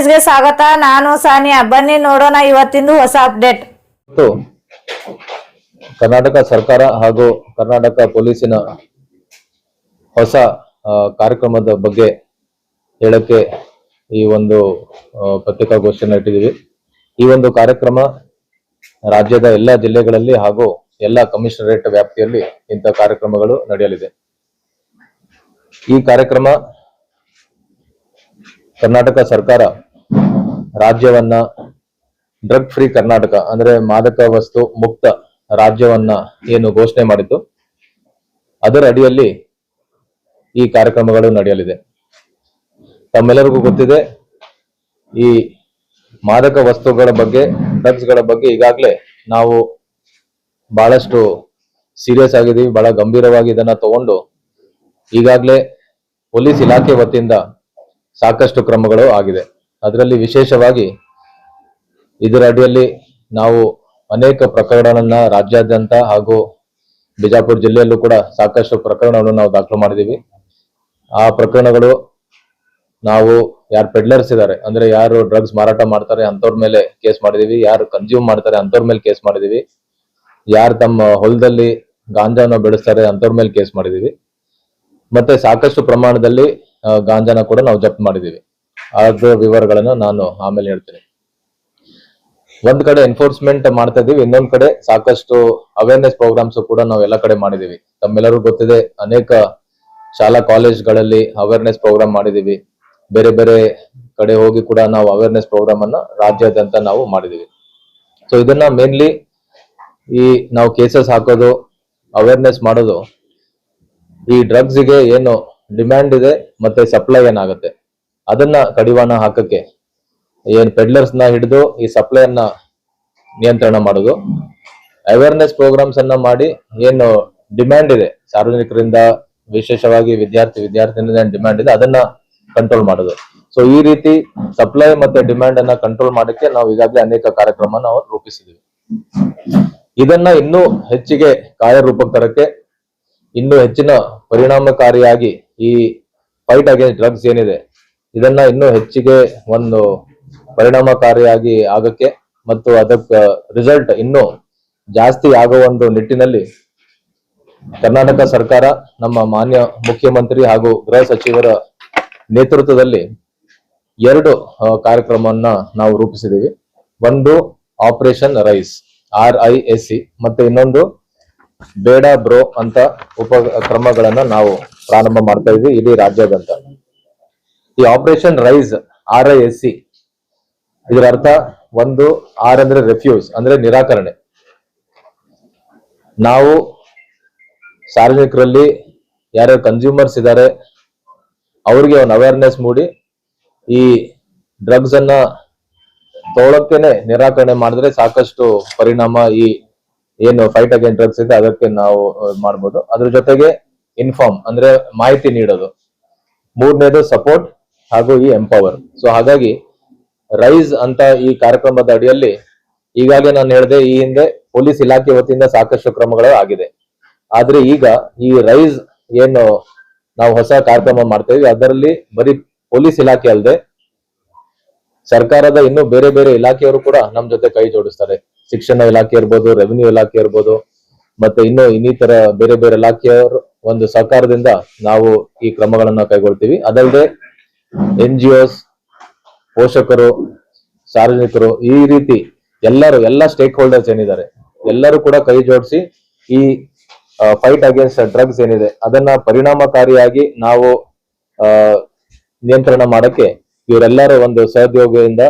ನ್ಯೂಸ್ಗೆ ಸ್ವಾಗತ. ನಾನು ಸಾನಿಯಾ. ಬನ್ನಿ ನೋಡೋಣ ಇವತ್ತಿಂದು ಹೊಸ ಅಪ್ಡೇಟ್. ಕರ್ನಾಟಕ ಸರ್ಕಾರ ಹಾಗೂ ಕರ್ನಾಟಕ ಪೊಲೀಸಿನ ಹೊಸ ಕಾರ್ಯಕ್ರಮದ ಬಗ್ಗೆ ಹೇಳಕ್ಕೆ ಈ ಒಂದು ಪತ್ರಿಕಾಗೋಷ್ಠಿಯನ್ನು ಇಟ್ಟಿದ್ದೀವಿ. ಈ ಒಂದು ಕಾರ್ಯಕ್ರಮ ರಾಜ್ಯದ ಎಲ್ಲ ಜಿಲ್ಲೆಗಳಲ್ಲಿ ಹಾಗೂ ಎಲ್ಲ ಕಮಿಷನರೇಟ್ ವ್ಯಾಪ್ತಿಯಲ್ಲಿ ಇಂಥ ಕಾರ್ಯಕ್ರಮಗಳು ನಡೆಯಲಿದೆ. ಈ ಕಾರ್ಯಕ್ರಮ ಕರ್ನಾಟಕ ಸರ್ಕಾರ ರಾಜ್ಯವನ್ನ ಡ್ರಗ್ ಫ್ರೀ ಕರ್ನಾಟಕ ಅಂದ್ರೆ ಮಾದಕ ವಸ್ತು ಮುಕ್ತ ರಾಜ್ಯವನ್ನ ಏನು ಘೋಷಣೆ ಮಾಡಿತ್ತು ಅದರ ಅಡಿಯಲ್ಲಿ ಈ ಕಾರ್ಯಕ್ರಮಗಳು ನಡೆಯಲಿದೆ. ತಮ್ಮೆಲ್ಲರಿಗೂ ಗೊತ್ತಿದೆ, ಈ ಮಾದಕ ವಸ್ತುಗಳ ಬಗ್ಗೆ, ಡ್ರಗ್ಸ್ ಗಳ ಬಗ್ಗೆ ಈಗಾಗಲೇ ನಾವು ಬಹಳಷ್ಟು ಸೀರಿಯಸ್ ಆಗಿದ್ದೀವಿ. ಬಹಳ ಗಂಭೀರವಾಗಿ ಇದನ್ನ ತಗೊಂಡು ಈಗಾಗಲೇ ಪೊಲೀಸ್ ಇಲಾಖೆ ವತಿಯಿಂದ ಸಾಕಷ್ಟು ಕ್ರಮಗಳು ಆಗಿದೆ. ಅದರಲ್ಲಿ ವಿಶೇಷವಾಗಿ ಇದರ ಅಡಿಯಲ್ಲಿ ನಾವು ಅನೇಕ ಪ್ರಕರಣಗಳನ್ನ ರಾಜ್ಯಾದ್ಯಂತ ಹಾಗೂ ಬಿಜಾಪುರ ಜಿಲ್ಲೆಯಲ್ಲೂ ಕೂಡ ಸಾಕಷ್ಟು ಪ್ರಕರಣಗಳನ್ನು ನಾವು ದಾಖಲು ಮಾಡಿದೀವಿ. ಆ ಪ್ರಕರಣಗಳು ನಾವು ಯಾರು ಪೆಡ್ಲರ್ಸ್ ಇದ್ದಾರೆ ಅಂದ್ರೆ ಯಾರು ಡ್ರಗ್ಸ್ ಮಾರಾಟ ಮಾಡ್ತಾರೆ ಅಂತವ್ರ ಮೇಲೆ ಕೇಸ್ ಮಾಡಿದೀವಿ, ಯಾರು ಕನ್ಸ್ಯೂಮ್ ಮಾಡ್ತಾರೆ ಅಂತವ್ರ ಮೇಲೆ ಕೇಸ್ ಮಾಡಿದೀವಿ, ಯಾರು ತಮ್ಮ ಹೊಲದಲ್ಲಿ ಗಾಂಜಾನ ಬೆಳೆಸ್ತಾರೆ ಅಂತವ್ರ ಮೇಲೆ ಕೇಸ್ ಮಾಡಿದೀವಿ, ಮತ್ತೆ ಸಾಕಷ್ಟು ಪ್ರಮಾಣದಲ್ಲಿ ಗಾಂಜಾನ ಕೂಡ ನಾವು ಜಪ್ತ್ ಮಾಡಿದೀವಿ. ಅದ್ರ ವಿವರಗಳನ್ನ ನಾನು ಆಮೇಲೆ ಹೇಳ್ತೇನೆ. ಒಂದ್ ಕಡೆ ಎನ್ಫೋರ್ಸ್ಮೆಂಟ್ ಮಾಡ್ತಾ ಇದೀವಿ, ಇನ್ನೊಂದ್ ಕಡೆ ಸಾಕಷ್ಟು ಅವೇರ್ನೆಸ್ ಪ್ರೋಗ್ರಾಮ್ಸ್ ಕೂಡ ನಾವು ಎಲ್ಲ ಕಡೆ ಮಾಡಿದೀವಿ. ತಮ್ಮೆಲ್ಲರೂ ಗೊತ್ತಿದೆ, ಅನೇಕ ಶಾಲಾ ಕಾಲೇಜ್ಗಳಲ್ಲಿ ಅವೇರ್ನೆಸ್ ಪ್ರೋಗ್ರಾಮ್ ಮಾಡಿದೀವಿ. ಬೇರೆ ಬೇರೆ ಕಡೆ ಹೋಗಿ ಕೂಡ ನಾವು ಅವೇರ್ನೆಸ್ ಪ್ರೋಗ್ರಾಮ್ ಅನ್ನ ರಾಜ್ಯಾದ್ಯಂತ ನಾವು ಮಾಡಿದೀವಿ. ಸೊ ಇದನ್ನ ಮೇನ್ಲಿ ಈ ನಾವು ಕೇಸಸ್ ಹಾಕೋದು, ಅವೇರ್ನೆಸ್ ಮಾಡೋದು, ಈ ಡ್ರಗ್ಸ್ ಗೆ ಏನು ಡಿಮ್ಯಾಂಡ್ ಇದೆ ಮತ್ತೆ ಸಪ್ಲೈ ಏನಾಗುತ್ತೆ ಅದನ್ನ ಕಡಿವಾಣ ಹಾಕಕ್ಕೆ ಏನ್ ಪೆಡ್ಲರ್ಸ್ ನ ಹಿಡಿದು ಈ ಸಪ್ಲೈ ಅನ್ನ ನಿಯಂತ್ರಣ ಮಾಡೋದು, ಅವೇರ್ನೆಸ್ ಪ್ರೋಗ್ರಾಮ್ಸ್ ಅನ್ನ ಮಾಡಿ ಏನು ಡಿಮ್ಯಾಂಡ್ ಇದೆ ಸಾರ್ವಜನಿಕರಿಂದ, ವಿಶೇಷವಾಗಿ ವಿದ್ಯಾರ್ಥಿನಿಂದ ಡಿಮ್ಯಾಂಡ್ ಇದೆ ಅದನ್ನ ಕಂಟ್ರೋಲ್ ಮಾಡೋದು. ಸೊ ಈ ರೀತಿ ಸಪ್ಲೈ ಮತ್ತೆ ಡಿಮ್ಯಾಂಡ್ ಅನ್ನ ಕಂಟ್ರೋಲ್ ಮಾಡಕ್ಕೆ ನಾವು ಈಗಾಗಲೇ ಅನೇಕ ಕಾರ್ಯಕ್ರಮ ನಾವು ರೂಪಿಸಿದೀವಿ. ಇದನ್ನ ಇನ್ನೂ ಹೆಚ್ಚಿಗೆ ಕಾರ್ಯರೂಪಕ್ಕೆ ತರಕ್ಕೆ, ಇನ್ನೂ ಹೆಚ್ಚಿನ ಪರಿಣಾಮಕಾರಿಯಾಗಿ ಈ ಫೈಟ್ ಅಗೇನ್ಸ್ಟ್ ಡ್ರಗ್ಸ್ ಏನಿದೆ ಇದನ್ನ ಇನ್ನೂ ಹೆಚ್ಚಿಗೆ ಒಂದು ಪರಿಣಾಮಕಾರಿಯಾಗಿ ಆಗಕ್ಕೆ ಮತ್ತು ಅದಕ್ಕೆ ರಿಸಲ್ಟ್ ಇನ್ನೂ ಜಾಸ್ತಿ ಆಗೋ ಒಂದು ನಿಟ್ಟಿನಲ್ಲಿ ಕರ್ನಾಟಕ ಸರ್ಕಾರ ನಮ್ಮ ಮಾನ್ಯ ಮುಖ್ಯಮಂತ್ರಿ ಹಾಗೂ ಗೃಹ ಸಚಿವರ ನೇತೃತ್ವದಲ್ಲಿ 2 ಕಾರ್ಯಕ್ರಮವನ್ನ ನಾವು ರೂಪಿಸಿದೀವಿ. ಒಂದು ಆಪರೇಷನ್ ರೈಸ್ RISC ಮತ್ತೆ ಇನ್ನೊಂದು ಬೇಡ ಬ್ರೋ ಅಂತ ಉಪಕ್ರಮಗಳನ್ನ ನಾವು ಪ್ರಾರಂಭ ಮಾಡ್ತಾ ಇದ್ವಿ ಇಡೀ ರಾಜ್ಯಾದ್ಯಂತ. ಈ ಆಪರೇಷನ್ ರೈಸ್ RISC ಇದರ ಅರ್ಥ ಒಂದು R ಅಂದ್ರೆ ರೆಫ್ಯೂಸ್ ಅಂದ್ರೆ ನಿರಾಕರಣೆ. ನಾವು ಸಾರ್ವಜನಿಕರಲ್ಲಿ ಯಾರ್ಯಾರು ಕನ್ಸ್ಯೂಮರ್ಸ್ ಇದ್ದಾರೆ ಅವ್ರಿಗೆ ಒಂದು ಅವೇರ್ನೆಸ್ ಮೂಡಿ ಈ ಡ್ರಗ್ಸ್ ಅನ್ನ ತಗೊಳಕ್ಕೇನೆ ನಿರಾಕರಣೆ ಮಾಡಿದ್ರೆ ಸಾಕಷ್ಟು ಪರಿಣಾಮ ಈ ಏನು ಫೈಟ್ ಅಗೇನ್ಸ್ಟ್ ಡ್ರಗ್ಸ್ ಇದೆ ಅದಕ್ಕೆ ನಾವು ಮಾಡ್ಬೋದು. ಅದ್ರ ಜೊತೆಗೆ ಇನ್ಫಾರ್ಮ್ ಅಂದ್ರೆ ಮಾಹಿತಿ ನೀಡೋದು, ಮೂರನೇದು ಸಪೋರ್ಟ್ ಹಾಗೂ ಈ ಎಂಪವರ್. ಸೊ ಹಾಗಾಗಿ ರೈಸ್ ಅಂತ ಈ ಕಾರ್ಯಕ್ರಮದ ಅಡಿಯಲ್ಲಿ ಈಗಾಗಲೇ ನಾನು ಹೇಳಿದೆ, ಈ ಹಿಂದೆ ಪೊಲೀಸ್ ಇಲಾಖೆ ವತಿಯಿಂದ ಸಾಕಷ್ಟು ಕ್ರಮಗಳು ಆಗಿದೆ. ಆದ್ರೆ ಈಗ ಈ ರೈಸ್ ಏನು ನಾವು ಹೊಸ ಕಾರ್ಯಕ್ರಮ ಮಾಡ್ತಾ ಇದೀವಿ ಅದರಲ್ಲಿ ಬರೀ ಪೊಲೀಸ್ ಇಲಾಖೆ ಅಲ್ಲದೆ ಸರ್ಕಾರದ ಇನ್ನು ಬೇರೆ ಬೇರೆ ಇಲಾಖೆಯವರು ಕೂಡ ನಮ್ ಜೊತೆ ಕೈ ಜೋಡಿಸ್ತಾರೆ. ಶಿಕ್ಷಣ ಇಲಾಖೆ ಇರ್ಬೋದು, ರೆವಿನ್ಯೂ ಇಲಾಖೆ ಇರ್ಬೋದು, ಮತ್ತೆ ಇನ್ನು ಇನ್ನಿತರ ಬೇರೆ ಬೇರೆ ಇಲಾಖೆಯವರು ಒಂದು ಸಹಕಾರದಿಂದ ನಾವು ಈ ಕ್ರಮಗಳನ್ನ ಕೈಗೊಳ್ತೀವಿ. ಅದಲ್ಲದೆ NGOs, ಪೋಷಕರು, ಸಾರ್ವಜನಿಕರು, ಈ ರೀತಿ ಎಲ್ಲ ಸ್ಟೇಕ್ ಹೋಲ್ಡರ್ಸ್ ಏನಿದ್ದಾರೆ ಎಲ್ಲರೂ ಕೂಡ ಕೈ ಜೋಡಿಸಿ ಈ ಫೈಟ್ ಅಗೇನ್ಸ್ಟ್ ಡ್ರಗ್ಸ್ ಏನಿದೆ ಅದನ್ನ ಪರಿಣಾಮಕಾರಿಯಾಗಿ ನಾವು ನಿಯಂತ್ರಣ ಮಾಡಕ್ಕೆ ಇವರೆಲ್ಲರ ಒಂದು ಸಹಯೋಗದಿಂದ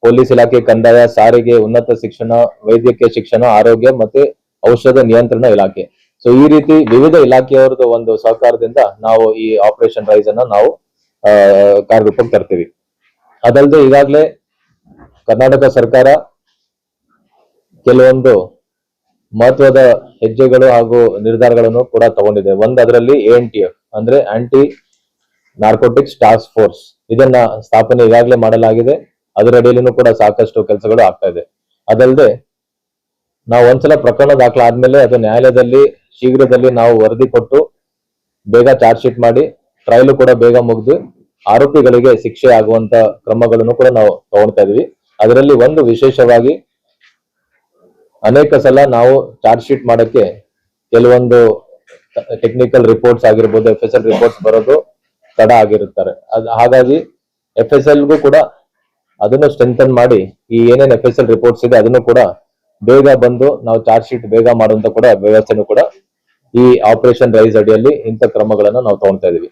ಪೊಲೀಸ್ ಇಲಾಖೆ, ಕಂದಾಯ, ಸಾರಿಗೆ, ಉನ್ನತ ಶಿಕ್ಷಣ, ವೈದ್ಯಕೀಯ ಶಿಕ್ಷಣ, ಆರೋಗ್ಯ ಮತ್ತೆ ಔಷಧ ನಿಯಂತ್ರಣ ಇಲಾಖೆ, ಸೊ ಈ ರೀತಿ ವಿವಿಧ ಇಲಾಖೆಯವರದ್ದು ಒಂದು ಸಹಕಾರದಿಂದ ನಾವು ಈ ಆಪರೇಷನ್ ರೈಸ್ ಅನ್ನ ನಾವು ಕಾರ್ಯರೂಪಕ್ಕೆ ತರ್ತೀವಿ. ಅದಲ್ಲದೆ ಈಗಾಗಲೇ ಕರ್ನಾಟಕ ಸರ್ಕಾರ ಕೆಲವೊಂದು ಮಹತ್ವದ ಹೆಜ್ಜೆಗಳು ಹಾಗೂ ನಿರ್ಧಾರಗಳನ್ನು ಕೂಡ ತಗೊಂಡಿದೆ. ಒಂದು ಅದರಲ್ಲಿ ANTF ಅಂದ್ರೆ ಆಂಟಿ ನಾರ್ಕೋಟಿಕ್ಸ್ ಟಾಸ್ಕ್ ಫೋರ್ಸ್, ಇದನ್ನ ಸ್ಥಾಪನೆ ಈಗಾಗಲೇ ಮಾಡಲಾಗಿದೆ. ಅದರ ಅಡಿಯಲ್ಲೂ ಕೂಡ ಸಾಕಷ್ಟು ಕೆಲಸಗಳು ಆಗ್ತಾ ಇದೆ. ಅದಲ್ಲದೆ ನಾವು ಒಂದ್ಸಲ ಪ್ರಕರಣ ದಾಖಲಾದ್ಮೇಲೆ ಅದು ನ್ಯಾಯಾಲಯದಲ್ಲಿ ಶೀಘ್ರದಲ್ಲಿ ನಾವು ವರದಿ ಕೊಟ್ಟು ಬೇಗ ಚಾರ್ಜ್ ಶೀಟ್ ಮಾಡಿ ಟ್ರಯಲ್ ಕೂಡ ಬೇಗ ಮುಗಿದು ಆರೋಪಿಗಳಿಗೆ ಶಿಕ್ಷೆ ಆಗುವಂತ ಕ್ರಮಗಳನ್ನು ಕೂಡ ನಾವು ತಗೊಳ್ತಾ ಇದೀವಿ. ಅದರಲ್ಲಿ ಒಂದು ವಿಶೇಷವಾಗಿ ಅನೇಕ ಸಲ ನಾವು ಚಾರ್ಜ್ ಶೀಟ್ ಮಾಡಕ್ಕೆ ಕೆಲವೊಂದು ಟೆಕ್ನಿಕಲ್ ರಿಪೋರ್ಟ್ಸ್ ಆಗಿರ್ಬೋದು, FSL ರಿಪೋರ್ಟ್ಸ್ ಬರೋದು ತಡ ಆಗಿರುತ್ತಾರೆ. ಹಾಗಾಗಿ FSLಗೂ ಕೂಡ ಅದನ್ನು ಸ್ಟ್ರೆಂಥನ್ ಮಾಡಿ ಈ ಏನೇನು FSL ರಿಪೋರ್ಟ್ಸ್ ಇದೆ ಅದನ್ನು ಕೂಡ ಬೇಗ ಬಂದು ನಾವು ಚಾರ್ಜ್ ಶೀಟ್ ಬೇಗ ಮಾಡುವಂತ ಕೂಡ ವ್ಯವಸ್ಥೆನೂ ಕೂಡ ಈ ಆಪರೇಷನ್ ರೈಸ್ ಅಡಿಯಲ್ಲಿ ಇಂಥ ಕ್ರಮಗಳನ್ನು ನಾವು ತಗೊಳ್ತಾ ಇದೀವಿ.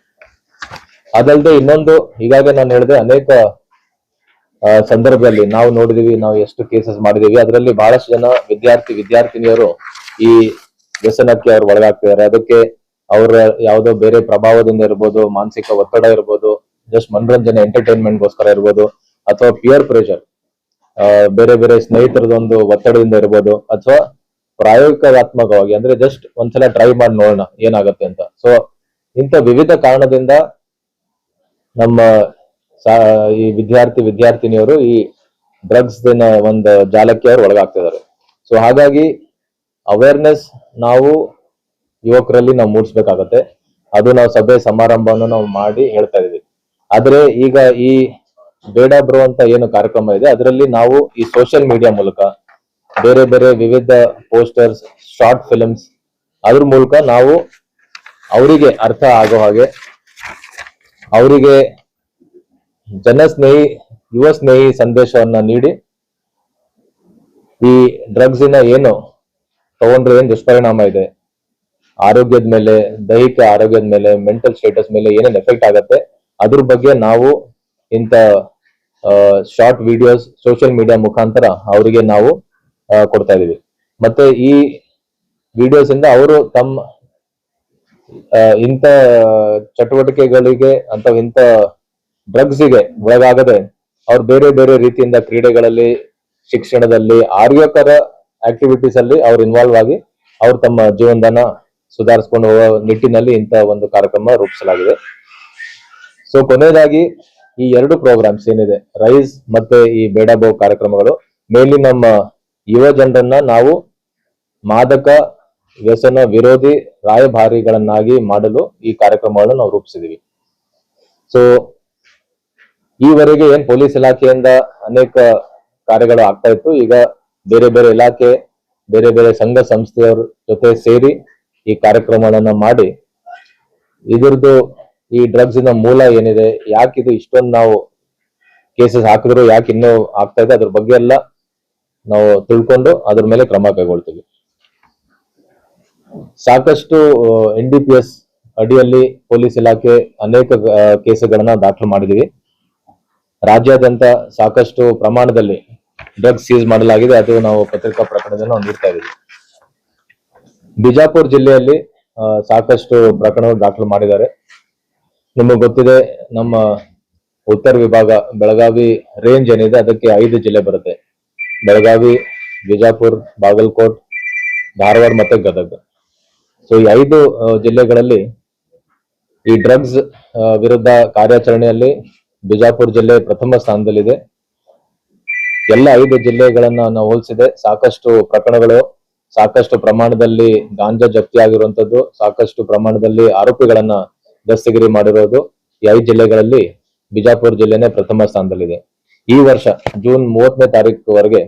ಅದಲ್ಲದೆ ಇನ್ನೊಂದು, ಈಗಾಗಲೇ ನಾನು ಹೇಳಿದೆ, ಅನೇಕ ಸಂದರ್ಭದಲ್ಲಿ ನಾವು ನೋಡಿದೀವಿ, ನಾವು ಎಷ್ಟು ಕೇಸಸ್ ಮಾಡಿದೀವಿ, ಅದರಲ್ಲಿ ಬಹಳಷ್ಟು ಜನ ವಿದ್ಯಾರ್ಥಿನಿಯರು ಈ ವ್ಯಸನಕ್ಕೆ ಅವ್ರು ಒಳಗಾಗ್ತಿದ್ದಾರೆ. ಅದಕ್ಕೆ ಅವರ ಯಾವುದೋ ಬೇರೆ ಪ್ರಭಾವದಿಂದ ಇರ್ಬೋದು, ಮಾನಸಿಕ ಒತ್ತಡ ಇರ್ಬೋದು, ಜಸ್ಟ್ ಮನೋರಂಜನೆ ಎಂಟರ್ಟೈನ್ಮೆಂಟ್ಗೋಸ್ಕರ ಇರ್ಬೋದು, ಅಥವಾ ಪಿಯರ್ ಪ್ರೆಷರ್, ಬೇರೆ ಬೇರೆ ಸ್ನೇಹಿತರದೊಂದು ಒತ್ತಡದಿಂದ ಇರ್ಬೋದು, ಅಥವಾ ಪ್ರಾಯೋಗಿಕಾತ್ಮಕವಾಗಿ ಅಂದ್ರೆ ಜಸ್ಟ್ ಒಂದ್ಸಲ ಟ್ರೈ ಮಾಡಿ ನೋಡೋಣ ಏನಾಗುತ್ತೆ ಅಂತ. ಸೊ ಇಂಥ ವಿವಿಧ ಕಾರಣದಿಂದ ನಮ್ಮ ಈ ವಿದ್ಯಾರ್ಥಿನಿಯರು ಈ ಡ್ರಗ್ಸ್ ಒಂದು ಜಾಲಕ್ಕೆ ಅವರು ಒಳಗಾಗ್ತಿದ್ದಾರೆ. ಸೊ ಹಾಗಾಗಿ ಅವೇರ್ನೆಸ್ ನಾವು ಯುವಕರಲ್ಲಿ ನಾವು ಮೂಡಿಸ್ಬೇಕಾಗತ್ತೆ. ಅದು ನಾವು ಸಭೆ ಸಮಾರಂಭವನ್ನು ನಾವು ಮಾಡಿ ಹೇಳ್ತಾ ಇದೀವಿ. ಆದ್ರೆ ಈಗ ಈ ಬೇಡ ಬ್ರೋ ಅಂತ ಏನು ಕಾರ್ಯಕ್ರಮ ಇದೆ ಅದರಲ್ಲಿ ನಾವು ಈ ಸೋಷಿಯಲ್ ಮೀಡಿಯಾ ಮೂಲಕ ಬೇರೆ ಬೇರೆ ವಿವಿಧ ಪೋಸ್ಟರ್ಸ್, ಶಾರ್ಟ್ ಫಿಲ್ಮ್ಸ್, ಅದ್ರ ಮೂಲಕ ನಾವು ಅವರಿಗೆ ಅರ್ಥ ಆಗೋ ಹಾಗೆ, ಅವರಿಗೆ ಯುವ ಸ್ನೇಹಿ ಸಂದೇಶವನ್ನ ನೀಡಿ ಈ ಡ್ರಗ್ಸಿನ ಏನು ತಗೊಂಡ್ರೆ ಏನ್ ದುಷ್ಪರಿಣಾಮ ಇದೆ, ಆರೋಗ್ಯದ ಮೇಲೆ, ದೈಹಿಕ ಆರೋಗ್ಯದ ಮೇಲೆ, ಮೆಂಟಲ್ ಸ್ಟೇಟಸ್ ಮೇಲೆ ಏನೇನ್ ಎಫೆಕ್ಟ್ ಆಗತ್ತೆ ಅದ್ರ ಬಗ್ಗೆ ನಾವು ಇಂಥ ಶಾರ್ಟ್ ವಿಡಿಯೋಸ್ ಸೋಷಿಯಲ್ ಮೀಡಿಯಾ ಮುಖಾಂತರ ಅವರಿಗೆ ನಾವು ಕೊಡ್ತಾ ಇದೀವಿ. ಮತ್ತೆ ಈ ವಿಡಿಯೋಸ್ ಇಂದ ಅವರು ತಮ್ಮ ಇಂಥ ಚಟುವಟಿಕೆಗಳಿಗೆ ಅಥವಾ ಇಂಥ ಡ್ರಗ್ಸಿಗೆ ಒಳಗಾಗದೆ ಅವ್ರು ಬೇರೆ ಬೇರೆ ರೀತಿಯಿಂದ ಕ್ರೀಡೆಗಳಲ್ಲಿ, ಶಿಕ್ಷಣದಲ್ಲಿ, ಆರೋಗ್ಯಕರ ಆಕ್ಟಿವಿಟೀಸ್ ಅಲ್ಲಿ ಅವ್ರು ಇನ್ವಾಲ್ವ್ ಆಗಿ ಅವ್ರು ತಮ್ಮ ಜೀವನದಾನ ಸುಧಾರಿಸ್ಕೊಂಡು ಹೋಗೋ ನಿಟ್ಟಿನಲ್ಲಿ ಇಂಥ ಒಂದು ಕಾರ್ಯಕ್ರಮ ರೂಪಿಸಲಾಗಿದೆ. ಸೊ ಕೊನೆಯದಾಗಿ ಈ ಎರಡು ಪ್ರೋಗ್ರಾಮ್ಸ್ ಏನಿದೆ, ರೈಸ್ ಮತ್ತೆ ಈ ಬೇಡಬೋ ಕಾರ್ಯಕ್ರಮಗಳು, ಮೇನ್ಲಿ ನಮ್ಮ ಯುವ ಜನರನ್ನ ನಾವು ಮಾದಕ ವ್ಯಸನ ವಿರೋಧಿ ರಾಯಭಾರಿಗಳನ್ನಾಗಿ ಮಾಡಲು ಈ ಕಾರ್ಯಕ್ರಮಗಳನ್ನು ನಾವು ರೂಪಿಸಿದೀವಿ. ಸೊ ಈವರೆಗೆ ಏನ್ ಪೊಲೀಸ್ ಇಲಾಖೆಯಿಂದ ಅನೇಕ ಕಾರ್ಯಗಳು ಆಗ್ತಾ ಇತ್ತು, ಈಗ ಬೇರೆ ಬೇರೆ ಇಲಾಖೆ, ಬೇರೆ ಬೇರೆ ಸಂಘ ಸಂಸ್ಥೆಯವ್ರ ಜೊತೆ ಸೇರಿ ಈ ಕಾರ್ಯಕ್ರಮಗಳನ್ನ ಮಾಡಿ ಇದ್ರದ್ದು ಈ ಡ್ರಗ್ಸ್ ಇನ ಮೂಲ ಏನಿದೆ, ಯಾಕೆ ಇದು ಇಷ್ಟೊಂದು ನಾವು ಕೇಸಸ್ ಹಾಕಿದ್ರು, ಯಾಕೆ ಇನ್ನೂ ಆಗ್ತಾ ಇದೆ, ಅದ್ರ ಬಗ್ಗೆ ಎಲ್ಲ ನಾವು ತಿಳ್ಕೊಂಡು ಅದ್ರ ಮೇಲೆ ಕ್ರಮ ಕೈಗೊಳ್ತೀವಿ. ಸಾಕಷ್ಟು NDPS ಅಡಿಯಲ್ಲಿ ಪೊಲೀಸ್ ಇಲಾಖೆ ಅನೇಕ ಕೇಸುಗಳನ್ನ ದಾಖಲು ಮಾಡಿದೀವಿ. ರಾಜ್ಯಾದ್ಯಂತ ಸಾಕಷ್ಟು ಪ್ರಮಾಣದಲ್ಲಿ ಡ್ರಗ್ಸ್ ಸೀಸ್ ಮಾಡಲಾಗಿದೆ. ಅದು ನಾವು ಪತ್ರಿಕಾ ಪ್ರಕರಣದಲ್ಲಿ ನಾವು ನೀಡ್ತಾ ಇದೀವಿ. ಬಿಜಾಪುರ ಜಿಲ್ಲೆಯಲ್ಲಿ ಸಾಕಷ್ಟು ಪ್ರಕರಣಗಳು ದಾಖಲು ಮಾಡಿದ್ದಾರೆ. ನಿಮಗೆ ಗೊತ್ತಿದೆ, ನಮ್ಮ ಉತ್ತರ ವಿಭಾಗ ಬೆಳಗಾವಿ ರೇಂಜ್ ಏನಿದೆ ಅದಕ್ಕೆ 5 ಜಿಲ್ಲೆ ಬರುತ್ತೆ. ಬೆಳಗಾವಿ, ಬಿಜಾಪುರ್, ಬಾಗಲಕೋಟ್, ಧಾರವಾಡ ಮತ್ತೆ ಗದಗ. ಸೊ ಈ 5 ಜಿಲ್ಲೆಗಳಲ್ಲಿ ಈ ಡ್ರಗ್ಸ್ ವಿರುದ್ಧ ಕಾರ್ಯಾಚರಣೆಯಲ್ಲಿ ಬಿಜಾಪುರ ಜಿಲ್ಲೆ ಪ್ರಥಮ ಸ್ಥಾನದಲ್ಲಿದೆ. ಎಲ್ಲ 5 ಜಿಲ್ಲೆಗಳನ್ನ ನಾವು ಹೋಲಿಸಿದೆ ಸಾಕಷ್ಟು ಪ್ರಕರಣಗಳು, ಸಾಕಷ್ಟು ಪ್ರಮಾಣದಲ್ಲಿ ಗಾಂಜಾ ಜಪ್ತಿ ಆಗಿರುವಂತದ್ದು, ಸಾಕಷ್ಟು ಪ್ರಮಾಣದಲ್ಲಿ ಆರೋಪಿಗಳನ್ನ ದಸ್ತಗಿರಿ ಮಾಡಿರೋದು ಈ 5 ಜಿಲ್ಲೆಗಳಲ್ಲಿ ಬಿಜಾಪುರ ಜಿಲ್ಲೆನೇ ಪ್ರಥಮ ಸ್ಥಾನದಲ್ಲಿದೆ. ಈ ವರ್ಷ ಜೂನ್ 30ನೇ ತಾರೀಕುವರೆಗೆ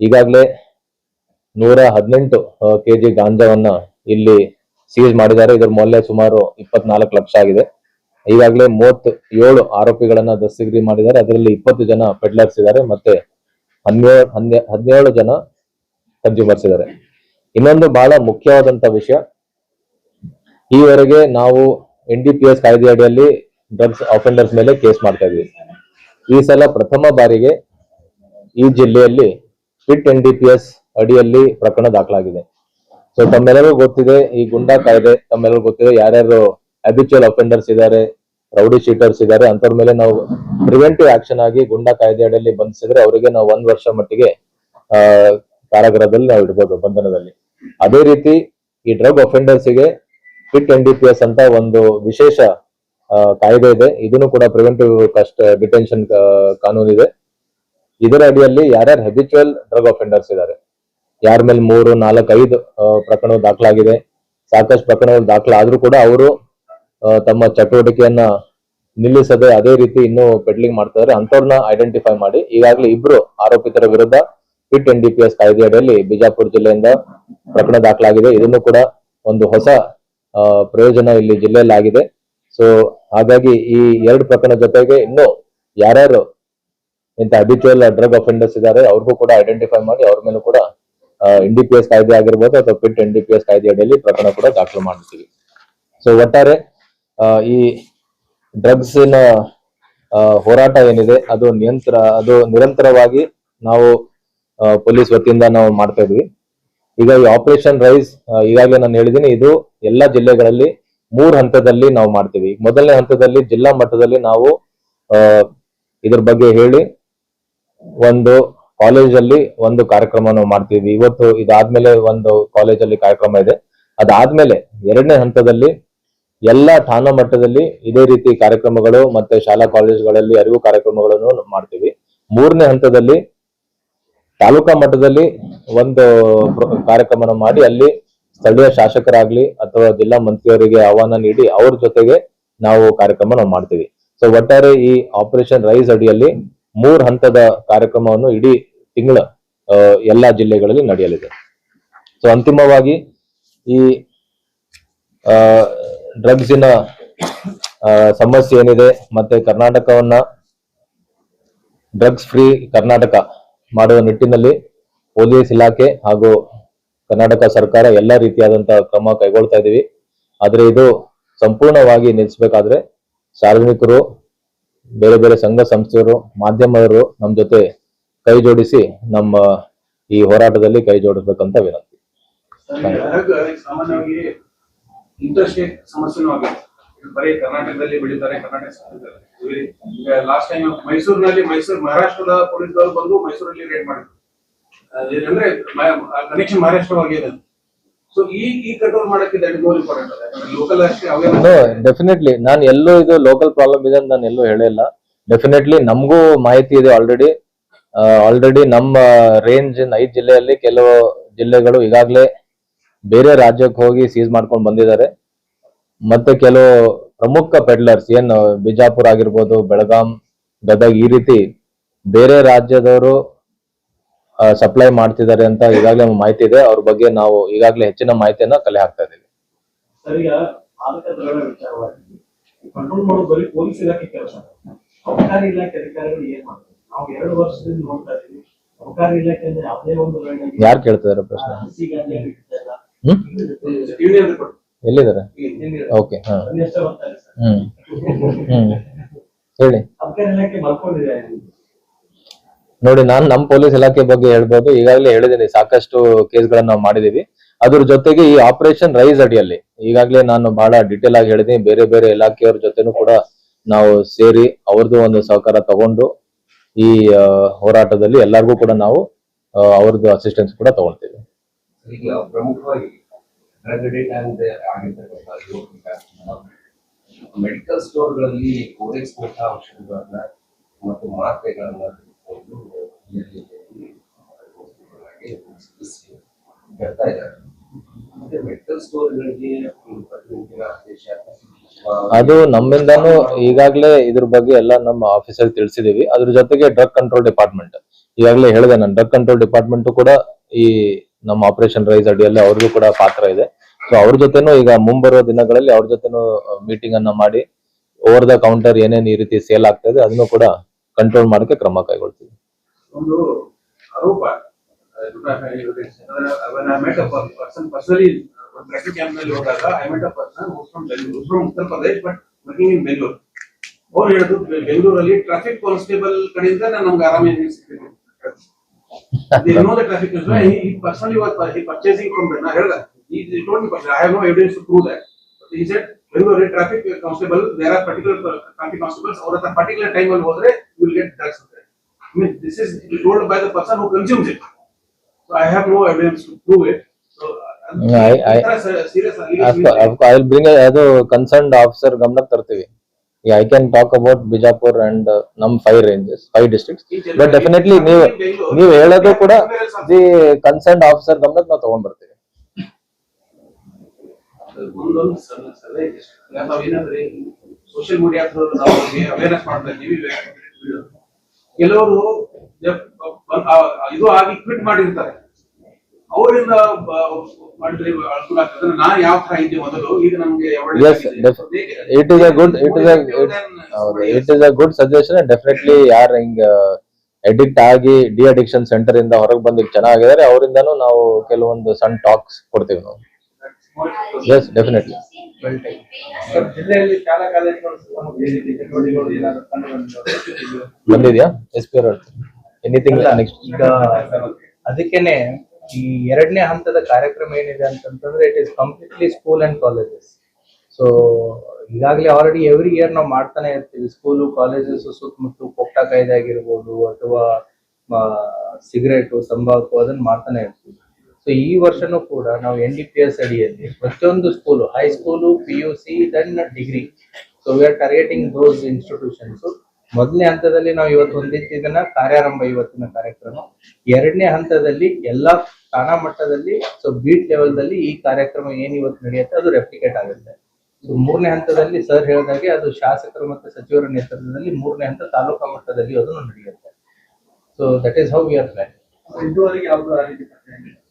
ಈಗಾಗಲೇ 118 kg ಗಾಂಜಾವನ್ನ ಇಲ್ಲಿ ಸೀಸ್ ಮಾಡಿದ್ದಾರೆ. ಇದರ ಮೌಲ್ಯ ಸುಮಾರು 24 ಲಕ್ಷ ಆಗಿದೆ. ಈಗಾಗಲೇ 37 ಆರೋಪಿಗಳನ್ನ ದಸ್ತಗಿರಿ ಮಾಡಿದ್ದಾರೆ. ಅದರಲ್ಲಿ 20 ಜನ ಪೆಡ್ಲರ್ಸ್ ಇದ್ದಾರೆ, ಮತ್ತೆ 17 ಜನ ಕನ್ಸ್ಯೂಮರ್ಸ್ ಇದ್ದಾರೆ. ಇನ್ನೊಂದು ಬಹಳ ಮುಖ್ಯವಾದಂತ ವಿಷಯ, ಈವರೆಗೆ ನಾವು NDPS ಕಾಯ್ದೆ ಅಡಿಯಲ್ಲಿ ಡ್ರಗ್ಸ್ ಅಫೆಂಡರ್ಸ್ ಮೇಲೆ ಕೇಸ್ ಮಾಡ್ತಾ ಇದ್ವಿ. ಈ ಸಲ ಪ್ರಥಮ ಬಾರಿಗೆ ಈ ಜಿಲ್ಲೆಯಲ್ಲಿ ಫಿಟ್ NDPS ಅಡಿಯಲ್ಲಿ ಪ್ರಕರಣ ದಾಖಲಾಗಿದೆ. ಸೊ ತಮ್ಮೆಲ್ಲರಿಗೂ ಗೊತ್ತಿದೆ, ಈ ಗುಂಡಾ ಕಾಯ್ದೆ ತಮ್ಮೆಲ್ಲರಿಗೂ ಗೊತ್ತಿದೆ, ಯಾರ್ಯಾರು ಹ್ಯಾಬಿಚುವಲ್ ಅಫೆಂಡರ್ಸ್ ಇದ್ದಾರೆ, ರೌಡಿ ಶೀಟರ್ಸ್ ಇದ್ದಾರೆ, ಅಂತವ್ರ ಮೇಲೆ ನಾವು ಪ್ರಿವೆಂಟಿವ್ ಆಕ್ಷನ್ ಆಗಿ ಗುಂಡಾ ಕಾಯ್ದೆ ಅಡಿಯಲ್ಲಿ ಬಂಧಿಸಿದ್ರೆ ಅವರಿಗೆ ನಾವು 1 ವರ್ಷ ಮಟ್ಟಿಗೆ ಕಾರಾಗೃಹದಲ್ಲಿ ನಾವು ಇಡ್ಬೋದು, ಬಂಧನದಲ್ಲಿ. ಅದೇ ರೀತಿ ಈ ಡ್ರಗ್ ಅಫೆಂಡರ್ಸ್ಗೆ ಫಿಟ್ NDPS ಅಂತ ಒಂದು ವಿಶೇಷ ಕಾಯ್ದೆ ಇದೆ. ಇದನ್ನು ಕೂಡ ಪ್ರಿವೆಂಟಿವ್ ಡಿಟೆನ್ಷನ್ ಕಾನೂನು ಇದೆ. ಇದರ ಅಡಿಯಲ್ಲಿ ಯಾರ್ಯಾರು ಹ್ಯಾಬಿಚುವಲ್ ಡ್ರಗ್ ಅಫೆಂಡರ್ಸ್ ಇದ್ದಾರೆ, ಯಾರ ಮೇಲೆ 3, 4, 5 ಪ್ರಕರಣ ದಾಖಲಾಗಿದೆ, ಸಾಕಷ್ಟು ಪ್ರಕರಣಗಳು ದಾಖಲಾದ್ರೂ ಕೂಡ ಅವರು ತಮ್ಮ ಚಟುವಟಿಕೆಯನ್ನ ನಿಲ್ಲಿಸದೆ ಅದೇ ರೀತಿ ಇನ್ನೂ ಪೆಡ್ಲಿಂಗ್ ಮಾಡ್ತಾರೆ ಅಂತವ್ರನ್ನ ಐಡೆಂಟಿಫೈ ಮಾಡಿ ಈಗಾಗಲೇ ಇಬ್ರು ಆರೋಪಿತರ ವಿರುದ್ಧ ಪಿಟ್ NDPS ಕಾಯ್ದೆ ಅಡಿಯಲ್ಲಿ ಬಿಜಾಪುರ ಜಿಲ್ಲೆಯಿಂದ ಪ್ರಕರಣ ದಾಖಲಾಗಿದೆ. ಇದನ್ನು ಕೂಡ ಒಂದು ಹೊಸ ಪ್ರಯೋಜನ ಇಲ್ಲಿ ಜಿಲ್ಲೆಯಲ್ಲಿ ಆಗಿದೆ. ಸೊ ಹಾಗಾಗಿ ಈ 2 ಪ್ರಕರಣ ಜೊತೆಗೆ ಇನ್ನು ಯಾರ್ಯಾರು ಇಂತ ಹ್ಯಾಬಿಚುವಲ್ ಡ್ರಗ್ ಅಫೆಂಡರ್ಸ್ ಇದ್ದಾರೆ ಅವ್ರಿಗೂ ಕೂಡ ಐಡೆಂಟಿಫೈ ಮಾಡಿ ಅವ್ರ ಮೇಲೂ ಕೂಡ NDPS ಕಾಯ್ದೆ ಆಗಿರ್ಬೋದು ಅಥವಾ ಪಿಟ್ NDPS ಕಾಯ್ದೆ ಅಡಿಯಲ್ಲಿ ಪ್ರಕರಣ ಕೂಡ ದಾಖಲು ಮಾಡ್ತೀವಿ. ಸೊ ಒಟ್ಟಾರೆ ಈ ಡ್ರಗ್ಸಿನ ಹೋರಾಟ ಏನಿದೆ ಅದು ನಿರಂತರವಾಗಿ ನಾವು ಪೊಲೀಸ್ ವತಿಯಿಂದ ನಾವು ಮಾಡ್ತಾ ಇದ್ವಿ. ಈಗ ಈ ಆಪರೇಷನ್ ರೈಸ್ ಈಗಾಗಲೇ ನಾನು ಹೇಳಿದ್ದೀನಿ, ಇದು ಎಲ್ಲಾ ಜಿಲ್ಲೆಗಳಲ್ಲಿ 3 ಹಂತದಲ್ಲಿ ನಾವು ಮಾಡ್ತೀವಿ. ಮೊದಲನೇ ಹಂತದಲ್ಲಿ ಜಿಲ್ಲಾ ಮಟ್ಟದಲ್ಲಿ ನಾವು ಇದ್ರ ಬಗ್ಗೆ ಹೇಳಿ ಒಂದು ಕಾಲೇಜಲ್ಲಿ ಒಂದು ಕಾರ್ಯಕ್ರಮ ನಾವು ಮಾಡ್ತೀವಿ. ಇವತ್ತು ಇದಾದ್ಮೇಲೆ ಒಂದು ಕಾಲೇಜಲ್ಲಿ ಕಾರ್ಯಕ್ರಮ ಇದೆ. ಅದಾದ್ಮೇಲೆ 2ನೇ ಹಂತದಲ್ಲಿ ಎಲ್ಲಾ ಠಾಣಾ ಮಟ್ಟದಲ್ಲಿ ಇದೇ ರೀತಿ ಕಾರ್ಯಕ್ರಮಗಳು ಮತ್ತೆ ಶಾಲಾ ಕಾಲೇಜುಗಳಲ್ಲಿ ಅರಿವು ಕಾರ್ಯಕ್ರಮಗಳನ್ನು ಮಾಡ್ತೀವಿ. 3ನೇ ಹಂತದಲ್ಲಿ ತಾಲೂಕಾ ಮಟ್ಟದಲ್ಲಿ ಒಂದು ಕಾರ್ಯಕ್ರಮ ಮಾಡಿ ಅಲ್ಲಿ ಸ್ಥಳೀಯ ಶಾಸಕರಾಗ್ಲಿ ಅಥವಾ ಜಿಲ್ಲಾ ಮಂತ್ರಿಯವರಿಗೆ ಆಹ್ವಾನ ನೀಡಿ ಅವ್ರ ಜೊತೆಗೆ ನಾವು ಕಾರ್ಯಕ್ರಮ ನಾವು ಮಾಡ್ತೀವಿ. ಸೊ ಒಟ್ಟಾರೆ ಈ ಆಪರೇಷನ್ ರೈಸ್ ಅಡಿಯಲ್ಲಿ 3 ಹಂತದ ಕಾರ್ಯಕ್ರಮವನ್ನು ಇಡೀ ತಿಂಗಳ ಎಲ್ಲಾ ಜಿಲ್ಲೆಗಳಲ್ಲಿ ನಡೆಯಲಿದೆ. ಸೊ ಅಂತಿಮವಾಗಿ ಈ ಡ್ರಗ್ಸಿನ ಸಮಸ್ಯೆ ಏನಿದೆ ಮತ್ತೆ ಕರ್ನಾಟಕವನ್ನ ಡ್ರಗ್ಸ್ ಫ್ರೀ ಕರ್ನಾಟಕ ಮಾಡುವ ನಿಟ್ಟಿನಲ್ಲಿ ಪೊಲೀಸ್ ಇಲಾಖೆ ಹಾಗೂ ಕರ್ನಾಟಕ ಸರ್ಕಾರ ಎಲ್ಲಾ ರೀತಿಯಾದಂತಹ ಕ್ರಮ ಕೈಗೊಳ್ತಾ ಇದೀವಿ. ಆದ್ರೆ ಇದು ಸಂಪೂರ್ಣವಾಗಿ ನಿಲ್ಲಿಸಬೇಕಾದ್ರೆ ಸಾರ್ವಜನಿಕರು, ಬೇರೆ ಬೇರೆ ಸಂಘ ಸಂಸ್ಥೆಯರು, ಮಾಧ್ಯಮದವರು ನಮ್ಮ ಜೊತೆ ಕೈ ಜೋಡಿಸಿ ನಮ್ಮ ಈ ಹೋರಾಟದಲ್ಲಿ ಕೈ ಜೋಡಿಸ್ಬೇಕಂತ ವಿನಂತಿ. ಸಾಮಾನ್ಯವಾಗಿ ಇಂಟರ್ಸ್ಟೇಟ್ ಸಮಸ್ಯೆನೂ ಆಗಿದೆ. ಬರೀ ಕರ್ನಾಟಕದಲ್ಲಿ ಬೆಳೀತಾರೆ, ಕರ್ನಾಟಕ ಲಾಸ್ಟ್ ಟೈಮ್ ಮೈಸೂರಿನಲ್ಲಿ ಮಹಾರಾಷ್ಟ್ರದ ಪೊಲೀಸ್ನವರು ಬಂದು ಮೈಸೂರಲ್ಲಿ ರೇಡ್ ಮಾಡಿದ್ರು. ಅಂದ್ರೆ ಕನೆಕ್ಷನ್ ಮಹಾರಾಷ್ಟ್ರವಾಗಿದೆ. ಸೊ ಈ ಕಂಟ್ರೋಲ್ ಮಾಡಕ್ಕೆ ದಟ್ ಮೋರ್ ಇಂಪಾರ್ಟೆಂಟ್. ಲೋಕಲ್ ಅಷ್ಟೇ ಡೆಫಿನೆಟ್ಲಿ ನಾನು ಎಲ್ಲೂ ಇದು ಲೋಕಲ್ ಪ್ರಾಬ್ಲಮ್ ಇದೆ ಅಂತ ನಾನು ಎಲ್ಲೂ ಹೇಳಿಲ್ಲ. ಡೆಫಿನೆಟ್ಲಿ ನಮಗೂ ಮಾಹಿತಿ ಇದೆ. ಆಲ್ರೆಡಿ ನಮ್ಮ ರೇಂಜ್ 5 ಜಿಲ್ಲೆಯಲ್ಲಿ ಕೆಲವು ಜಿಲ್ಲೆಗಳು ಈಗಾಗಲೇ ಬೇರೆ ರಾಜ್ಯಕ್ಕೆ ಹೋಗಿ ಸೀಸ್ ಮಾಡ್ಕೊಂಡು ಬಂದಿದ್ದಾರೆ. ಮತ್ತೆ ಕೆಲವು ಪ್ರಮುಖ ಪೆಡ್ಲರ್ಸ್ ಏನು ಬಿಜಾಪುರ ಆಗಿರ್ಬೋದು, ಬೆಳಗಾಂ, ಗದಗ್ ಈ ರೀತಿ ಬೇರೆ ರಾಜ್ಯದವರು ಸಪ್ಲೈ ಮಾಡ್ತಿದ್ದಾರೆ ಅಂತ ಈಗಾಗಲೇ ಮಾಹಿತಿ ಇದೆ. ಅವ್ರ ಬಗ್ಗೆ ನಾವು ಈಗಾಗಲೇ ಹೆಚ್ಚಿನ ಮಾಹಿತಿಯನ್ನ ಕಲೆ ಹಾಕ್ತಾ ಇದ್ದೀವಿ. ಕಂಟ್ರೋಲ್ ಮಾಡೋದು ಬರೀ ಪೊಲೀಸ್ ಇಲಾಖೆ ಕೆಲಸ. ಅಬಕಾರಿ ಇಲಾಖೆ ಅಧಿಕಾರಿಗಳು ಏನ್ ಮಾಡ್ತಾರೆ? ನಾವು 2 ವರ್ಷದಿಂದ ನೋಡ್ತಾ ಇದೀವಿ. ಅಬಕಾರಿ ಇಲಾಖೆ ಅಂದ್ರೆ ಯಾವುದೇ ಒಂದು ಯಾರು ಕೇಳ್ತಿದಾರೆ ಪ್ರಶ್ನೆ? ಎಲ್ಲಿದ್ದಾರೆ? ಓಕೆ, ಹೇಳಿ. ಅಬಕಾರಿ ಇಲಾಖೆ ಮಲ್ಕೊಂಡಿದೆ ನೋಡಿ, ನಾನು ನಮ್ಮ ಪೊಲೀಸ್ ಇಲಾಖೆ ಬಗ್ಗೆ ಹೇಳ್ಬೋದು. ಈಗಾಗಲೇ ಹೇಳಿದ್ದೀನಿ, ಸಾಕಷ್ಟು ಕೇಸ್ಗಳನ್ನ ನಾವು ಮಾಡಿದೀವಿ. ಅದ್ರ ಜೊತೆಗೆ ಈ ಆಪರೇಷನ್ ರೈಸ್ ಅಡಿಯಲ್ಲಿ ಈಗಾಗಲೇ ನಾನು ಬಹಳ ಡಿಟೇಲ್ ಆಗಿ ಹೇಳಿದ್ದೀನಿ. ಬೇರೆ ಬೇರೆ ಇಲಾಖೆಯವ್ರ ಜೊತೆನೂ ಕೂಡ ನಾವು ಸೇರಿ ಅವ್ರದ್ದು ಒಂದು ಸಹಕಾರ ತಗೊಂಡು ಈ ಹೋರಾಟದಲ್ಲಿ ಎಲ್ಲರಿಗೂ ಕೂಡ ನಾವು ಅವ್ರದ್ದು ಅಸಿಸ್ಟೆನ್ಸ್ ಕೂಡ ತಗೊಳ್ತೀವಿ. ಈಗ ಪ್ರಮುಖವಾಗಿ ಮೆಡಿಕಲ್ ಸ್ಟೋರ್ಗಳಲ್ಲಿ ಕೋಡೆಕ್ಸ್ ಔಷಧಿಗಳನ್ನ ಮತ್ತು ಮಾತ್ರೆಗಳನ್ನ ಬರ್ತಾ ಇದ್ದಾರೆ. ಮೆಡಿಕಲ್ ಸ್ಟೋರ್ಗಳಿಗೆ ಅದು ನಮ್ಮಿಂದಾನು ಈಗಾಗಲೇ ಇದ್ರ ಬಗ್ಗೆ ಎಲ್ಲ ನಮ್ಮ ಆಫೀಸಲ್ಲಿ ತಿಳಿಸಿದೀವಿ. ಅದ್ರ ಜೊತೆಗೆ ಡ್ರಗ್ ಕಂಟ್ರೋಲ್ ಡಿಪಾರ್ಟ್ಮೆಂಟ್ ಈಗಾಗಲೇ ಹೇಳಿದೆ ನಾನು, ಡ್ರಗ್ ಕಂಟ್ರೋಲ್ ಡಿಪಾರ್ಟ್ಮೆಂಟ್ ಕೂಡ ಈ ನಮ್ಮ ಆಪರೇಷನ್ ರೈಸ್ ಅಡಿಯಲ್ಲಿ ಅವ್ರಿಗೂ ಕೂಡ ಪಾತ್ರ ಇದೆ. ಸೊ ಅವ್ರ ಜೊತೆನೂ ಈಗ ಮುಂಬರುವ ದಿನಗಳಲ್ಲಿ ಅವ್ರ ಜೊತೆನೂ ಮೀಟಿಂಗ್ ಅನ್ನ ಮಾಡಿ ಓವರ್ ದ ಕೌಂಟರ್ ಏನೇನ್ ಈ ರೀತಿ ಸೇಲ್ ಆಗ್ತಾ ಇದೆ ಅದನ್ನು ಕೂಡ ಕಂಟ್ರೋಲ್ ಮಾಡಕ್ಕೆ ಕ್ರಮ ಕೈಗೊಳ್ತೀವಿ. ಒಂದು ಆರೋಪ ಟ್ರಾಫಿಕ್ ಕ್ಯಾಂಪ್ ನಲ್ಲಿ ಹೋದಾಗ I met a person from Uttar Pradesh but working in Bengaluru. ಅವ್ರು ಹೇಳುದು ಬೆಂಗಳೂರಲ್ಲಿ ಟ್ರಾಫಿಕ್ ಕಾನ್ಸ್ಟೇಬಲ್ ಕಡೆಯಿಂದ ನಮ್ಗೆ ಆರಾಮಾಗಿ ಸಿಗ್ತದೆ. They know the traffic is right. He personally was purchasing from them. I heard that. He told me, I have no evidence to prove that. But he said, when you are a traffic constable, there are particular traffic constables, or at a particular time when you will get drugs. I mean, this is told by the person who consumes it. So I have no evidence to prove it. So I will bring ಅದು concerned officer ಗಮನಕ್ಕೆ ತರ್ತೀವಿ. Yeah, I can talk about Bijapur and num 5 ranges, 5 districts. But definitely ನೀವು ಹೇಳೋದು ಕೂಡ the concerned officer ಗಮನಕ್ಕೆ ನಾವು ತಗೊಂಡ್ ಬರ್ತೀವಿ. ಸೋಷಿಯಲ್ ಮೀಡಿಯಾ ಥ್ರೂ ನಾವು ಅವೇರ್ನೆಸ್ ಮಾಡ್ತಾ ಇದ್ದೀವಿ. ಕೆಲವರು ಇದು ಆಗಿ ಕ್ವಿಟ್ ಮಾಡಿರ್ತಾರೆ, ಅವರಿಂದ ಮಾಡಿದ್ರೆ ಅನುಕೂಲ ಆಗ್ತದೆ. ನಾನು ಯಾವ ತರ ಇದ್ದೆ ಮೊದಲು, ಈಗ ನಮ್ಗೆ Yes, it is a good suggestion, and definitely ಯಾರು ಹಿಂಗ ಎಡಿಕ್ಟ್ ಆಗಿ ಡಿ ಅಡಿಕ್ಷನ್ ಸೆಂಟರ್ ಇಂದ ಹೊರಗೆ ಬಂದು ಚೆನ್ನಾಗಿದ್ದಾರೆ ಅವರಿಂದನೂ ನಾವು ಕೆಲವೊಂದು ಸಣ್ಣ ಟಾಕ್ಸ್ ಕೊಡ್ತೀವಿ ನಾವು. Yes, definitely. ಜಿಲ್ಲೆಯಲ್ಲಿ ಶಾಲಾ ಕಾಲೇಜುಗಳು ಚಟುವಟಿಕೆಗಳು ಏನಾದ್ರು ಕಂಡು ಬಂದಿದ್ಯಾ SP ಅವ್ರ ಎನಿಥಿಂಗ್ ನೆಕ್ಸ್ಟ್? ಈಗ ಅದಕ್ಕೇನೆ ಈ ಎರಡನೇ ಹಂತದ ಕಾರ್ಯಕ್ರಮ ಏನಿದೆ ಅಂತಂದ್ರೆ it is completely school and colleges. So ಈಗಾಗಲೇ ಆಲ್ರೆಡಿ ಎವ್ರಿ ಇಯರ್ ನಾವು ಮಾಡ್ತಾನೆ ಇರ್ತೀವಿ. ಸ್ಕೂಲು ಕಾಲೇಜಸ್ ಸುತ್ತಮುತ್ತ ಪೊಕ್ಟಾ ಕಾಯ್ದೆ ಆಗಿರ್ಬೋದು ಅಥವಾ ಸಿಗರೇಟು ತಂಬಾಕು ಅದನ್ನ ಮಾಡ್ತಾನೆ ಇರ್ತೀವಿ. ಸೊ ಈ ವರ್ಷನೂ ಕೂಡ ನಾವು NDPS ಅಡಿಯಲ್ಲಿ ಪ್ರತಿಯೊಂದು school, high school, PUC then degree, so we are targeting those institutions. ಮೊದಲನೇ ಹಂತದಲ್ಲಿ ನಾವು ಇವತ್ತು ಹೊಂದಿದ್ದು ಇದನ್ನ ಕಾರ್ಯಾರಂಭ ಇವತ್ತಿನ ಕಾರ್ಯಕ್ರಮ. ಎರಡನೇ ಹಂತದಲ್ಲಿ ಎಲ್ಲಾ ಠಾಣಾ ಮಟ್ಟದಲ್ಲಿ, ಸೊ ಬೀಟ್ ಲೆವೆಲ್ ಈ ಕಾರ್ಯಕ್ರಮ ಏನ್ ಇವತ್ತು ನಡೆಯುತ್ತೆ ಅದು ರೆಪ್ಲಿಕೇಟ್ ಆಗುತ್ತೆ. ಸೊ ಮೂರನೇ ಹಂತದಲ್ಲಿ ಸರ್ ಹೇಳಿದಾಗೆ ಅದು ಶಾಸಕರು ಮತ್ತು ಸಚಿವರ ನೇತೃತ್ವದಲ್ಲಿ ಮೂರನೇ ಹಂತ ತಾಲೂಕಾ ಮಟ್ಟದಲ್ಲಿ ಅದನ್ನು ನಡೆಯುತ್ತೆ. So that is how we are plan. ಇದುವರೆಗೆ ಯಾವ್ದು ಆ ರೀತಿ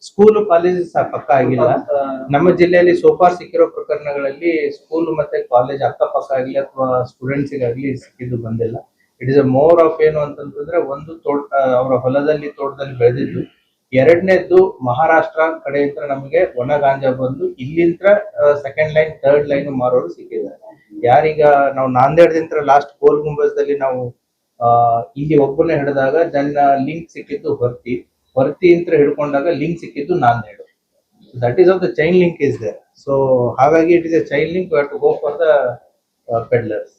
ಸ್ಕೂಲು ಕಾಲೇಜಸ್ ಪಕ್ಕ ಆಗಿಲ್ಲ. ನಮ್ಮ ಜಿಲ್ಲೆಯಲ್ಲಿ ಸೋಫಾರ್ ಸಿಕ್ಕಿರೋ ಪ್ರಕರಣಗಳಲ್ಲಿ ಸ್ಕೂಲ್ ಮತ್ತೆ ಕಾಲೇಜ್ ಅಕ್ಕಪಕ್ಕ ಆಗಲಿ ಅಥವಾ ಸ್ಟೂಡೆಂಟ್ಸಿಗಾಗ್ಲಿ ಸಿಕ್ಕಿದ್ದು ಬಂದಿಲ್ಲ. It is a more of ಏನು ಅಂತಂತಂದ್ರೆ, ಒಂದು ಅವರ ಹೊಲದಲ್ಲಿ ತೋಟದಲ್ಲಿ ಬೆಳೆದಿದ್ದು, ಎರಡನೇದ್ದು ಮಹಾರಾಷ್ಟ್ರ ಕಡೆಯಿಂದ ನಮಗೆ ಒಣ ಗಾಂಜಾ ಬಂದು ಇಲ್ಲಿಂದ ಸೆಕೆಂಡ್ ಲೈನ್ ಥರ್ಡ್ ಲೈನ್ ಮಾರೋರು ಸಿಕ್ಕಿದ್ದಾರೆ. ಯಾರೀಗ ನಾವು ನಾಂದೇಡ್ದಿಂದ ಲಾಸ್ಟ್ ಗೋಲ್ ಗುಂಬಜ್ದಲ್ಲಿ ನಾವು ಇಲ್ಲಿ ಒಬ್ಬನೇ ಹಿಡಿದಾಗ ನನ್ನ ಲಿಂಕ್ ಸಿಕ್ಕಿದ್ದು ಹೊರತಿಯಿಂದ ಹಿಡ್ಕೊಂಡಾಗ ಲಿಂಕ್ ಸಿಕ್ಕಿದ್ದು Nanded. That is of the chain link is there. So ಹಾಗಾಗಿ it is a chain link, we have to go for the peddlers.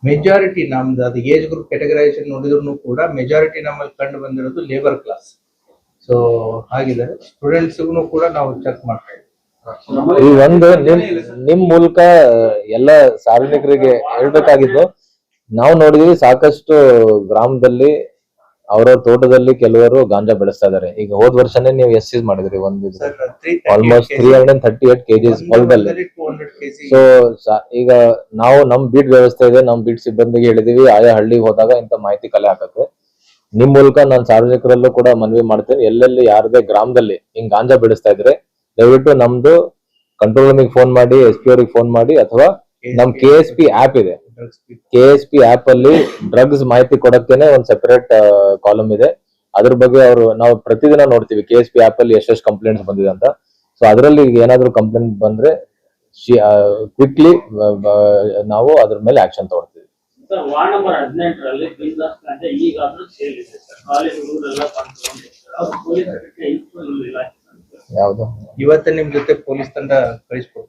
Majority ನಮ್ದು ಅದು ಏಜ್ ಗ್ರೂಪ್ ಕ್ಯಾಟಗರೈಸೇಷನ್ ನೋಡಿದ್ರು ಕೂಡ ಮೆಜಾರಿಟಿ ನಮ್ಮಲ್ಲಿ ಕಂಡು ಬಂದಿರೋದು ಲೇಬರ್ ಕ್ಲಾಸ್. ಸೊ ಹಾಗಿದ್ದಾರೆ. ಸ್ಟೂಡೆಂಟ್ಸ್ಗೂ ಕೂಡ ನಾವು ಚೆಕ್ ಮಾಡ್ತಾ ಇದ್ದೀವಿ. ಈ ಒಂದು ನಿಮ್ ಮೂಲಕ ಎಲ್ಲ ಸಾರ್ವಜನಿಕರಿಗೆ ಹೇಳ್ಬೇಕಾಗಿದ್ದು, ನಾವು ನೋಡಿದೀವಿ ಸಾಕಷ್ಟು ಗ್ರಾಮದಲ್ಲಿ ಅವ್ರವ್ರ ತೋಟದಲ್ಲಿ ಕೆಲವರು ಗಾಂಜಾ ಬೆಳೆಸ್ತಾ ಇದಾರೆ. ಈಗ ಹೋದ್ ವರ್ಷನೇ ನೀವು ಸೀಸ್ ಮಾಡಿದ್ರಿ ಒಂದು ಆಲ್ಮೋಸ್ಟ್ 338 kgs ಹೊಲದಲ್ಲಿ. ಸೊ ಈಗ ನಾವು ನಮ್ ಬೀಟ್ ವ್ಯವಸ್ಥೆ ಇದೆ, ನಮ್ ಬೀಟ್ ಸಿಬ್ಬಂದಿಗೆ ಹೇಳಿದೀವಿ ಆಯಾ ಹಳ್ಳಿಗೆ ಹೋದಾಗ ಇಂತ ಮಾಹಿತಿ ಕಲೆ ಹಾಕತ್ತೆ. ನಿಮ್ ಮೂಲಕ ನಾನು ಸಾರ್ವಜನಿಕರಲ್ಲೂ ಕೂಡ ಮನವಿ ಮಾಡ್ತೇನೆ, ಎಲ್ಲೆಲ್ಲಿ ಯಾರದೇ ಗ್ರಾಮದಲ್ಲಿ ಹಿಂಗ್ ಗಾಂಜಾ ಬೆಳೆಸ್ತಾ ಇದ್ರೆ ದಯವಿಟ್ಟು ನಮ್ದು ಕಂಟ್ರೋಲ್ ರೂಮಿಗೆ ಫೋನ್ ಮಾಡಿ, SP ಅವ್ರಿಗೆ ಫೋನ್ ಮಾಡಿ, ಅಥವಾ ನಮ್ KSP ಆಪ್ ಇದೆ, KSP ಆಪ್ ಅಲ್ಲಿ ಡ್ರಗ್ಸ್ ಮಾಹಿತಿ ಕೊಡಕ್ಕೇನೆ ಒಂದ್ ಸೆಪರೇಟ್ ಕಾಲಮ್ ಇದೆ. ಅದ್ರ ಬಗ್ಗೆ ನಾವು ಪ್ರತಿದಿನ ನೋಡ್ತೀವಿ KSP ಆಪ್ ಅಲ್ಲಿ ಎಷ್ಟೆಷ್ಟು ಕಂಪ್ಲೇಂಟ್ಸ್ ಬಂದಿದೆ ಅಂತ. ಸೊ ಅದರಲ್ಲಿ ಏನಾದ್ರು ಕಂಪ್ಲೇಂಟ್ ಬಂದ್ರೆ ಕ್ವಿಕ್ಲಿ ನಾವು ಅದ್ರ ಮೇಲೆ ಆಕ್ಷನ್ ತಗೊಳ್ತೀವಿ. ಸರ್, ವಾರ್ಡ್ ನಂಬರ್ 18ರಲ್ಲಿ ಬಿಸ್ನೆಸ್ ಗಂಟೆ ಈಗಾದ್ರೂ ಸೇಲ್ ಇದೆ ಸರ್. ಕಾಲೇಜುಗಳೆಲ್ಲ ಯಾವ್ದು ಇವತ್ತೇ ನಿಮ್ ಜೊತೆ ಪೊಲೀಸ್ ತಂಡ ಕಳಿಸ್ಕೊಡ್ತೀವಿ.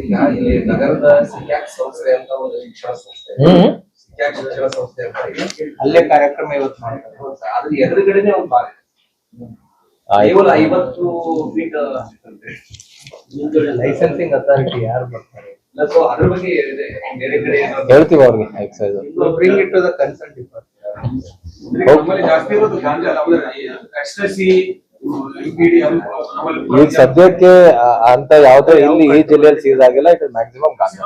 ಈಗ ಇಲ್ಲಿ ನಗರದ ಸಿಕ್ಯಾಕ್ ಸಂಸ್ಥೆ ಅಂತ ಒಂದು ಶಿಕ್ಷಣ ಸಂಸ್ಥೆ, ಸಿಕ್ಯಾಕ್ ಶಿಕ್ಷಣ ಸಂಸ್ಥೆ ಅಂತ ಇದೆ. ಅಲ್ಲೇ ಕಾರ್ಯಕ್ರಮ ಇವತ್ತು ಮಾಡ್ತಾರೆ. ಅದ್ರ ಎದುರುಗಡೆನೆ ಒಂದು ಬಾರ್ ಇದೆ. ಕೇವಲ 50 ಫೀಟ್ ಲೈಸೆನ್ಸಿಂಗ್ ಅಥಾರಿಟಿ ಯಾರು ಬರ್ತಾರೆ? ಸೊ ಅದ್ರ ಬಗ್ಗೆ ಇದೆ. ಬೇರೆ ಕಡೆ ಹೇಳ್ತೀವಿ ಅವ್ರಿಗೆ excise bring it to the concern department. ನಮ್ಮಲ್ಲಿ ಜಾಸ್ತಿ ಇರೋದು ಗಾಂಜಾ, ಎಕ್ಸ್ಟ್ರಸಿ, UPD. ಈಗ ಸದ್ಯಕ್ಕೆ ಅಂತ ಯಾವ್ದು ಇಲ್ಲಿ ಈ ಜಿಲ್ಲೆಯಲ್ಲಿ ಸೀಸ್ ಆಗಿಲ್ಲ. It maximum ganja.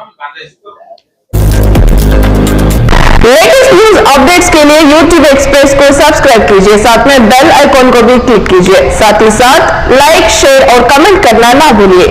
Latest news updates के लिए YouTube एक्सप्रेस को सब्सक्राइब कीजिए, साथ में बेल आइकॉन को भी क्लिक कीजिए। साथ ही साथ लाइक, शेयर और कमेंट करना ना भूलिए।